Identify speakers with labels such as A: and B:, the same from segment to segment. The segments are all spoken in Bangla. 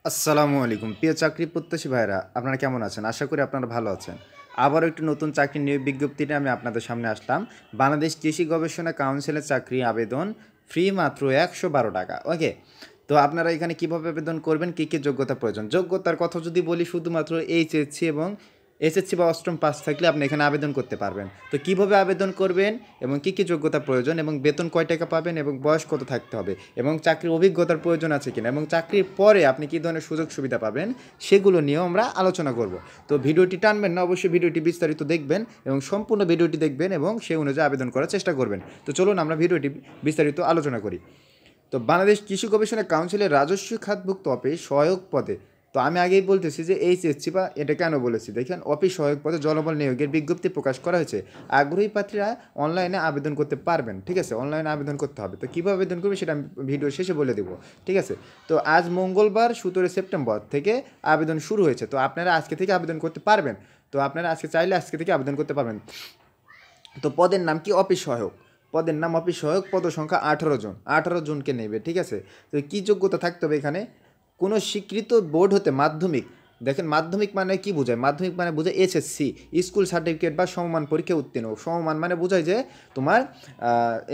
A: আসসালামু আলাইকুম প্রিয় চাকরি প্রত্যাশী ভাইরা, আপনারা কেমন আছেন? আশা করি আপনারা ভালো আছেন। আবারও একটি নতুন চাকরি নিয়োগ বিজ্ঞপ্তিতে আমি আপনাদের সামনে আসলাম। বাংলাদেশ কৃষি গবেষণা কাউন্সিলের চাকরি আবেদন ফ্রি মাত্র ১১২ টাকা। ওকে, তো আপনারা এখানে কিভাবে আবেদন করবেন, কী কী যোগ্যতা প্রয়োজন? যোগ্যতার কথা যদি বলি, শুধুমাত্র এইচএসসি এবং এসএসসি বা অষ্টম পাস থাকলে আপনি এখানে আবেদন করতে পারবেন। তো কিভাবে আবেদন করবেন এবং কী কী যোগ্যতা প্রয়োজন এবং বেতন কয় টাকা পাবেন এবং বয়স কত থাকতে হবে এবং চাকরির অভিজ্ঞতার প্রয়োজন আছে কিনা এবং চাকরির পরে আপনি কী ধরনের সুযোগ সুবিধা পাবেন, সেগুলো নিয়েও আমরা আলোচনা করব। তো ভিডিওটি টানবেন না, অবশ্যই ভিডিওটি বিস্তারিত দেখবেন এবং সম্পূর্ণ ভিডিওটি দেখবেন এবং সেই অনুযায়ী আবেদন করার চেষ্টা করবেন। তো চলুন আমরা ভিডিওটি বিস্তারিত আলোচনা করি। তো বাংলাদেশ কৃষি গবেষণা কাউন্সিলের রাজস্ব খাতভুক্ত অফিস সহায়ক পদে, তো আমি আগেই বলতেছি যে এইচএসসি বা এটা কেন বলেছি, দেখেন অফিস সহায়ক পদে জনবল নিয়োগের বিজ্ঞপ্তি প্রকাশ করা হয়েছে। আগ্রহী প্রার্থীরা অনলাইনে আবেদন করতে পারবেন। ঠিক আছে, অনলাইনে আবেদন করতে হবে। তো কীভাবে আবেদন করবে সেটা আমি ভিডিও শেষে বলে দেবো। ঠিক আছে, তো আজ মঙ্গলবার 17 সেপ্টেম্বর থেকে আবেদন শুরু হয়েছে। তো আপনারা আজকে থেকে আবেদন করতে পারবেন। তো আপনারা আজকে চাইলে আজকে থেকে আবেদন করতে পারবেন। তো পদের নাম কি? অফিস সহায়ক। পদের নাম অফিস সহায়ক, পদ সংখ্যা 18 জন, 18 জনকে নেবে। ঠিক আছে, তো কী যোগ্যতা থাকতে হবে এখানে? কোনো স্বীকৃত বোর্ড হতে মাধ্যমিক, দেখেন মাধ্যমিক মানে কি বোঝায়? মাধ্যমিক মানে বোঝায় এসএসসি, স্কুল সার্টিফিকেট বা সমমান পরীক্ষা উত্তীর্ণ। সমমান মানে বোঝায় যে তোমার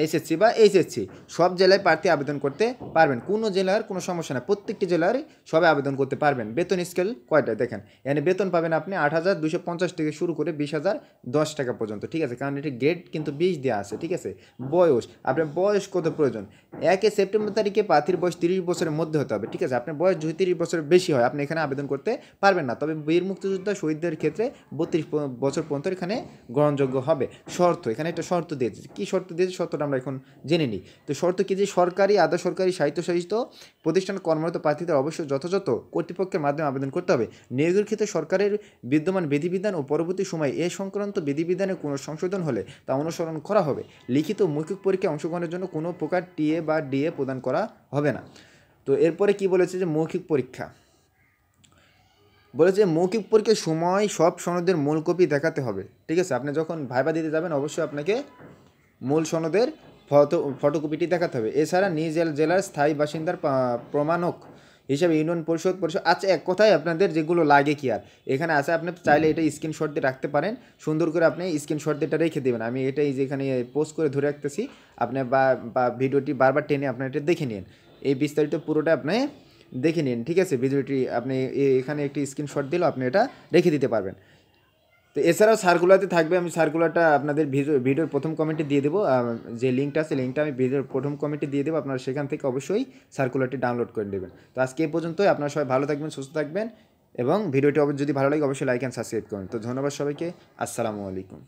A: এসএসসি বা এইচএসসি। সব জেলায় প্রার্থী আবেদন করতে পারবেন, কোনো জেলার কোনো সমস্যা না, প্রত্যেকটি জেলার সবাই আবেদন করতে পারবেন। বেতন স্কেল কয়টা দেখেন, এখানে বেতন পাবেন আপনি ৮,২৫০ থেকে শুরু করে ২০,০১০ টাকা পর্যন্ত। ঠিক আছে, কারণ এটি গ্রেড কিন্তু ২০ দেওয়া আছে। ঠিক আছে, বয়স, আপনার বয়স কত প্রয়োজন? ১ সেপ্টেম্বর তারিখে প্রার্থীর বয়স ৩০ বছরের মধ্যে হতে হবে। ঠিক আছে, আপনার বয়স যদি ৩০ বছরের বেশি হয় আপনি এখানে আবেদন করতে পারবেন না। তবে বীর মুক্তিযোদ্ধা শহীদদের ক্ষেত্রে ৩২ বছর পর্যন্ত এখানে গ্রহণযোগ্য হবে। শর্ত, এখানে একটা শর্ত দিয়েছে। কী শর্ত দিয়েছে, শর্তটা আমরা এখন জেনে নিই। তো শর্ত কি? যে সরকারি, আধা সরকারি, স্বায়ত্তশাসিত প্রতিষ্ঠান কর্মরত প্রার্থীদের অবশ্যই যথাযথ কর্তৃপক্ষের মাধ্যমে আবেদন করতে হবে। নিয়োগের ক্ষেত্রে সরকারের বিদ্যমান বিধিবিধান ও পরবর্তী সময়ে এ সংক্রান্ত বিধিবিধানে কোনো সংশোধন হলে তা অনুসরণ করা হবে। লিখিত মৌখিক পরীক্ষায় অংশগ্রহণের জন্য কোনো প্রকার টিএ বা ডিএ প্রদান করা হবে না। তো এরপরে কি বলেছে? যে মৌখিক পরীক্ষা বলেছে, মৌখিক পরীক্ষার সময় সব সনদের মূল কপি দেখাতে হবে। ঠিক আছে, আপনি যখন ভাইবা দিতে যাবেন অবশ্যই আপনাকে মূল সনদের ফটোকপিটি দেখাতে হবে। এছাড়া নিজ জেলার স্থায়ী বাসিন্দার প্রমাণক হিসাবে ইউনিয়ন পরিষদ। আচ্ছা, এক কথায় আপনাদের যেগুলো লাগে কি আর এখানে আছে, আপনি চাইলে এটা স্ক্রিনশট দিয়ে রাখতে পারেন। সুন্দর করে আপনি স্ক্রিনশট দিয়ে এটা রেখে দেবেন। আমি এটা এই যেখানে পোস্ট করে ধরে রাখতেছি, আপনি বা ভিডিওটি বারবার টেনে আপনি এটা দেখে নিন। এই বিস্তারিত পুরোটা আপনি দেখে নিন। ঠিক আছে, ভিডিওটি আপনি এখানে একটি স্ক্রিনশট দিলেও আপনি এটা রেখে দিতে পারবেন। তো এছাড়াও সার্কুলারতে থাকবে, আমি সার্কুলারটা আপনাদের ভিডিওর প্রথম কমেন্টে দিয়ে দেবো। যে লিঙ্কটা আছে, লিঙ্কটা আমি ভিডিওর প্রথম কমেন্টে দিয়ে দেবো। আপনারা সেখান থেকে অবশ্যই সার্কুলারটি ডাউনলোড করে নেবেন। তো আজকে এই পর্যন্তই। আপনারা সবাই ভালো থাকবেন, সুস্থ থাকবেন এবং ভিডিওটি যদি ভালো লাগে অবশ্যই লাইক অ্যান্ড সাবস্ক্রাইব করুন। তো ধন্যবাদ সবাইকে। আসসালামু আলাইকুম।